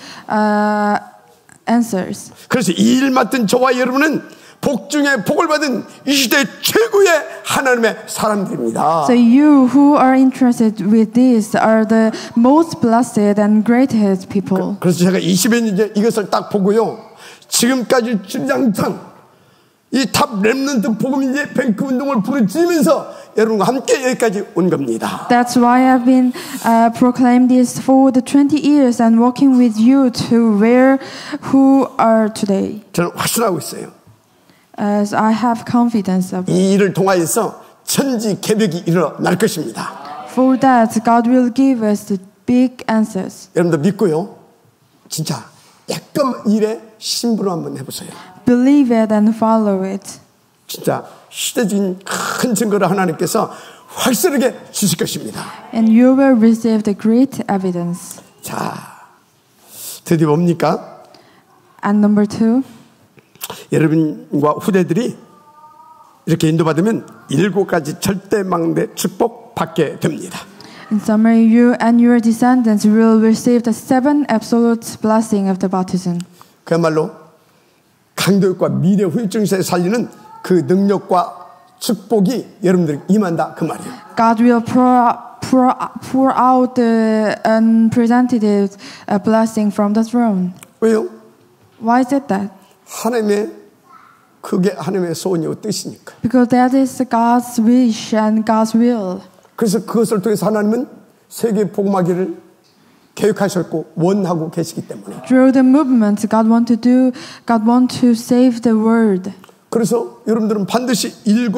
answers. 그래서 이 일 맡은 저와 여러분은 복 중에 복을 받은 이 시대 최고의 하나님의 사람들입니다. So you who are interested with this are the most blessed and greatest people. 그래서 제가 20년 이제 이것을 딱 보고요, 지금까지 주장창 이 탑 렘넌트 복음인재 뱅크 운동을 부르짖으면서 여러분과 함께 여기까지 온 겁니다. That's why I've been proclaiming this for the 20 years and walking with you to where who are today. 저는 확신하고 있어요. As I have confidence of 이 일을 통하여서 천지 개벽이 일어날 것입니다. For that, God will give us the big answers. 여러분들 믿고요, 진짜 약간 일에 심부름 한번 해보세요. Believe it and follow it. 진짜 시대적인 큰 증거를 하나님께서 확실하게 주실 것입니다. And you will receive the great evidence. 자, 드디어 뭡니까? And number 2. 여러분과 후대들이 이렇게 인도받으면 7가지 절대망대 축복 받게 됩니다. In summary, you and your descendants will receive the 7 absolute blessing of the baptism. 그야말로 강도육과 미래 후유증에 살리는 그 능력과 축복이 여러분들에게 임한다 그 말이에요. God will pour out the unprecedented blessing from the throne. 왜요? Why is it that? 하나님의 그게 하나님의 소원이고 뜻이니까. Because that is God's wish and God's will. 그래서 그것을 통해서 하나님은 세계 복음화기를 계획하셨고 원하고 계시기 때문에. Through the movement, God want to save the world. 그래서 여러분들은 반드시 7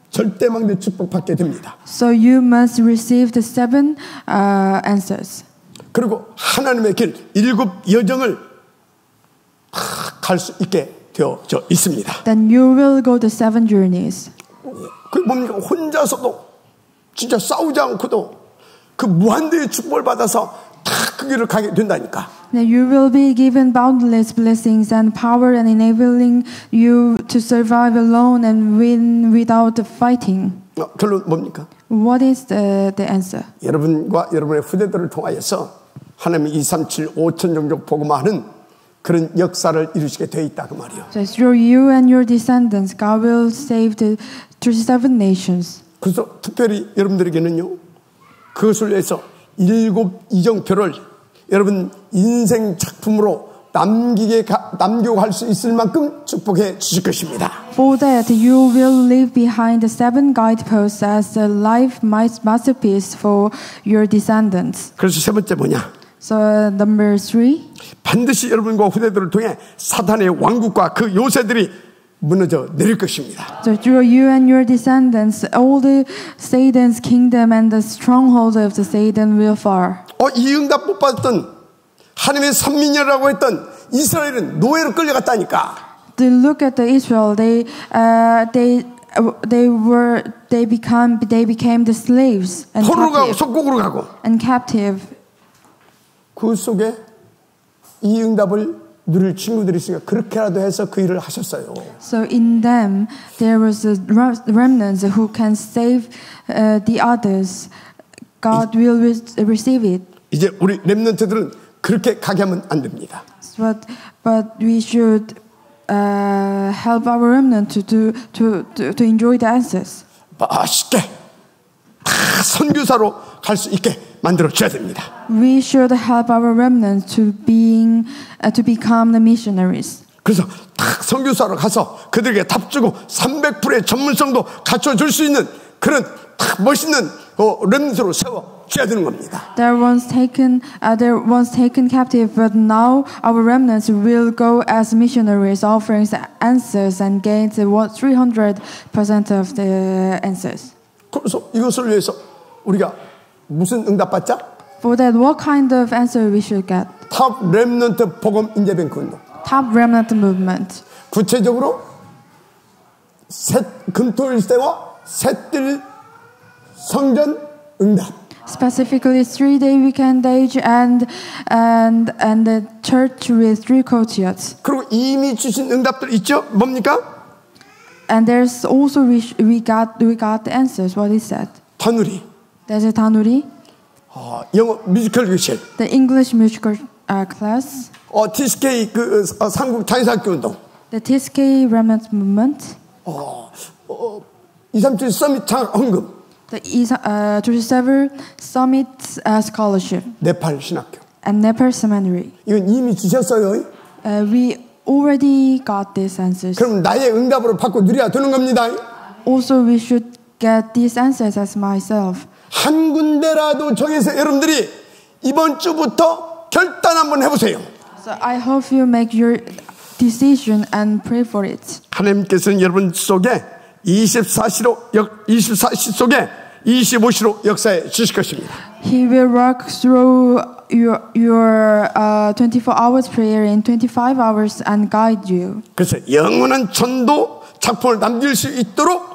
절대망대 축복 받게 됩니다. So you must receive the 7 answers. 그리고 하나님의 길 7 여정을 갈 수 있게 되어져 있습니다. Then you will go the 7 journeys. 그 뭡니까? 혼자서도 진짜 싸우지 않고도 그 무한대의 축복을 받아서 다 그 길을 가게 된다니까. Then you will be given boundless blessings and power and enabling you to survive alone and win without fighting. 결론 뭡니까? What is the answer? 여러분과 여러분의 후대들을 통하여서 하나님의 237 5천 종족 복음화하는 그런 역사를 이루시게 돼 있다 그 말이에요. So through you and your descendants, God will save the 37 nations. 그래서 특별히 여러분들에게는요, 그것을 위해서 7 이정표를 여러분 인생 작품으로 남기고 갈 수 있을 만큼 축복해 주실 것입니다. For that, you will leave behind the 7 guideposts as a life masterpiece for your descendants. 그래서 세 번째 뭐냐? So number 3. 반드시 여러분과 후대들을 통해 사탄의 왕국과 그 요새들이 무너져 내릴 것입니다. So through you and your descendants, all the Satan's kingdom and the stronghold of the Satan will fall. 이 응답 못 받았던 하나님의 선민이라고 했던 이스라엘은 노예로 끌려갔다니까. To look at the Israel, they they became the slaves and 포로로 가고 captive. 속국으로 가고 And captive. 그 속에 이 응답을 누릴 친구들이 있으니까 그렇게라도 해서 그 일을 하셨어요. So in them there was a remnants who can save the others. God will receive it. 이제 우리 렘넌트들은 그렇게 가게 하면 안 됩니다. But we should help our remnant to enjoy the answers. 멋있게 다 선교사로 갈 수 있게 만들어 줘야 됩니다. We should help our remnant to become the missionaries. 그래서 딱 선교사로 가서 그들에게 답주고 300%의 전문성도 갖춰줄 수 있는 그런 딱 멋있는 렘넌트로 세워 줘야 되는 겁니다. They're once taken captive, but now our remnants will go as missionaries, offering answers and gain 300% of the answers. 그래서 이것을 위해서 우리가 무슨 응답 받자? For that, what kind of answer we should get? 탑 렘넌트 복음 인재뱅크 운동. Top remnant movement. 구체적으로 금토일 때와 셋들 성전 응답. Specifically, 3-day weekend age and the church with 3 courtyards. 그리고 이미 주신 응답들 있죠? 뭡니까? And there's also we got the answers. What is that? 다누리. There's a tanuri, 영어 뮤지컬 교실. the English musical class, TSK 삼국 장사학교 운동. the TSK remnant movement, 237 서밋 장학 헌금. the 27 Summit Scholarship, 네팔 신학교. and Nepal Seminary. 이건 이미 주셨어요. We already got these answers. 그럼 나의 응답으로 받고 누려야 되는 겁니다. Also, we should get these answers as myself. 한 군데라도 정해서 여러분들이 이번 주부터 결단 한번 해보세요. So I hope you make your decision and pray for it. 하나님께서는 여러분 속에 24시 속에 25시로 역사해 주실 것입니다. He will work through your 24 hours prayer in 25 hours and guide you. 그래서 영원한 전도 작품을 남길 수 있도록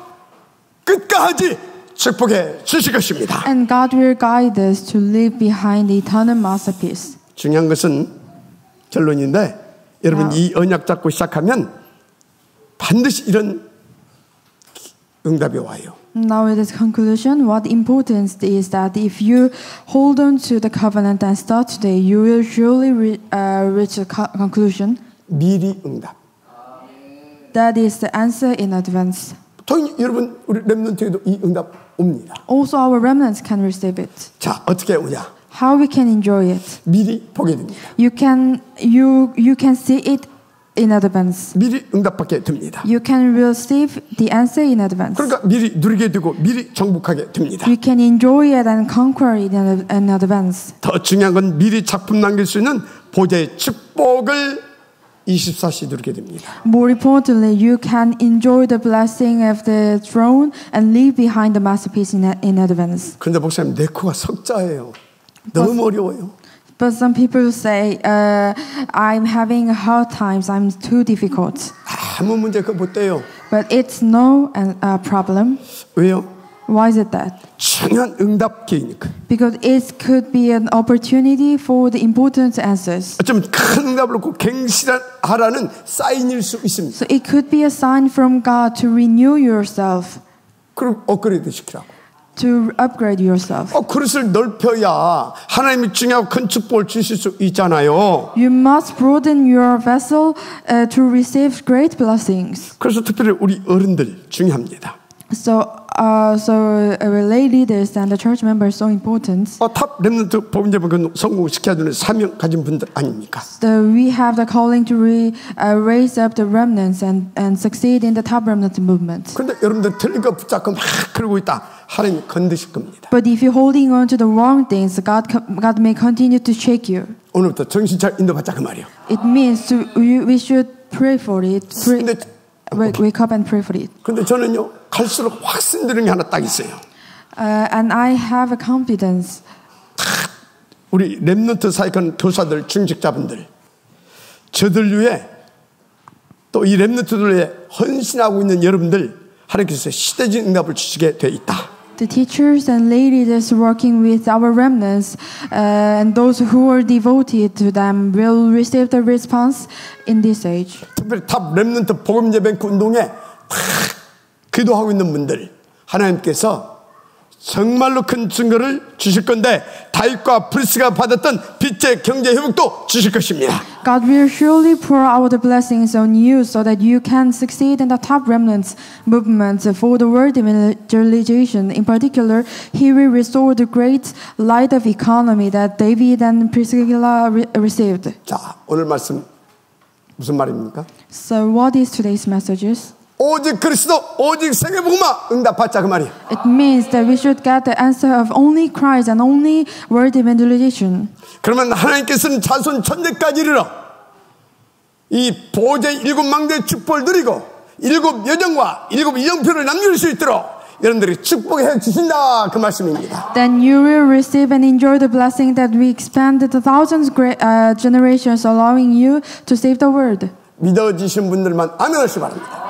끝까지 축복해 주실 것입니다. And God will guide us to leave behind the eternal masterpiece. 중요한 것은 결론인데 여러분 이 언약 잡고 시작하면 반드시 이런 응답이 와요. Now it is conclusion. What important is that if you hold on to the covenant and start today, you will surely reach a conclusion. 미리 응답. That is the answer in advance. 당연히 여러분 우리 렘넌트에도 이 응답 옵니다. Also, our remnants can receive it. 자 어떻게 오냐? How we can enjoy it? 미리 보게 됩니다. You can see it in advance. 미리 응답받게 됩니다. You can receive the answer in advance. 그러니까 미리 누리게 되고 미리 정복하게 됩니다. You can enjoy it and conquer it in advance. 더 중요한 건 미리 작품 남길 수 있는 보좌의 축복을 24시 누리게 됩니다. More importantly, you can enjoy the blessing of the throne and leave behind the masterpiece in advance. 그런데 목사님 내 코가 석자예요. 너무 어려워요. But some people say, I'm having hard times, I'm too difficult. 아무 문제 그거 못 돼요. But it's no problem. 왜요? Why is it that? 중요한 응답 기회니까. Because it could be an opportunity for the important answers. 어쩌면 큰 응답을 놓고 갱신하라는 사인일 수 있습니다. So it could be a sign from God to renew yourself, 그리고 업그레이드 시키라고. to upgrade yourself. 그릇을 넓혀야 하나님이 중요하고 큰 축복을 주실 수 있잖아요. You must broaden your vessel to receive great blessings. 그래서 특별히 우리 어른들 중요합니다. So lay leaders and the church members so important. 탑 렘넌트 복음제번 성공시켜야 되는 사명 가진 분들 아닙니까? So we have the calling to raise up the remnants and succeed in the top remnant movement. 그런데 여러분들 틀린 거 붙잡고 막 그러고 있다. 하나님 건드실 겁니다. But if you're holding on to the wrong things, God may continue to shake you. 오늘부터 정신 잘 인도받자 그 말이에요. It means we should pray for it. Wake up and pray for it. 그런데 저는요 갈수록 확신되는 게 하나 딱 있어요. And I have a confidence. 우리 렘넌트 사역하는 교사들, 중직자분들, 저들 위해 또 이 렘넌트들 위해 헌신하고 있는 여러분들 하나님께서 시대적인 응답을 주시게 돼 있다. The teachers and leaders working with our remnants and those who are devoted to them will receive the response in this age. 특별히 탑 렘넌트 복음예배bank 운동에 다 기도하고 있는 분들 하나님께서 정말로 큰 증거를 주실 건데 다윗과 브리스가 받았던 빛의 경제 회복도 주실 것입니다. God will surely pour out the blessings on you so that you can succeed in the top remnants movement for the world evangelization. In particular, He will restore the great light of economy that David and Priscilla received. 자, 오늘 말씀 무슨 말입니까? So what is today's messages? 오직 그리스도, 오직 세계복음화 응답받자 그 말이에요. It means that we should get the answer of only Christ and only world evangelization. 그러면 하나님께서는 자손 천대까지 이르러 이 보좌 일곱 망대의 축복을 누리고 일곱 여정과 일곱 이정표를 남길 수 있도록 여러분들이 축복해 주신다 그 말씀입니다. Then you will receive and enjoy the blessing that we expand the thousands generations, allowing you to save the world. 믿어지신 분들만 아멘하시기 바랍니다.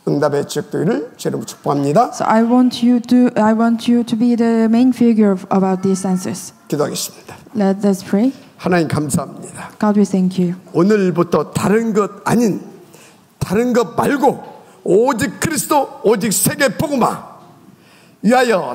응답의 지역도기를 제로 축복합니다. So I want you to be the main figure about these answers. 기도하겠습니다. Let us pray. 하나님 감사합니다. God, we thank you. 오늘부터 다른 것 아닌 다른 것 말고 오직 그리스도 오직 세계 복음화 위하여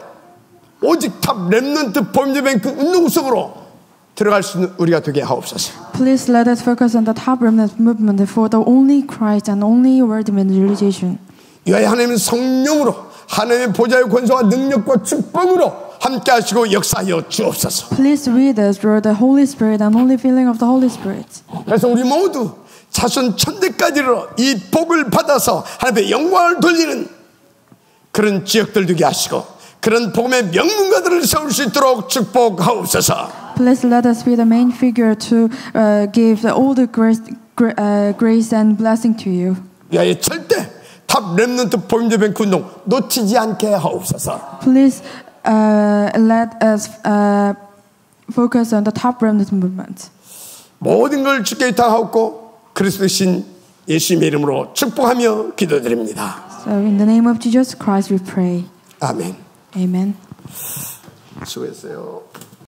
오직 탑 렘넌트 복음예배bank 운동 속으로 들어갈 수 있는 우리가 되게 하옵소서. Please let us focus on the top remnant movement for the only Christ and only world evangelization. 위하여 하나님의 성령으로 하나님의 보좌의 권세와 능력과 축복으로 함께 하시고 역사하여 주옵소서. Please lead us through the Holy Spirit and only filling of the Holy Spirit. 그래서 우리 모두 자손 천대까지로 이 복을 받아서 하나님의 영광을 돌리는 그런 지역들 되게 하시고 그런 복음의 명문가들을 세울 수 있도록 축복하옵소서. Please let us be the main figure to give all the grace and blessing to you. 위하여 절대 탑 렘넌트 복음예배bank 운동 놓치지 않게 하옵소서. Please let us focus on the top remnant movement. 모든 걸 주께 의탁하옵고 그리스도신 예수님의 이름으로 축복하며 기도드립니다. So in the name of Jesus Christ we pray. 아멘. Amen. 수고했어요.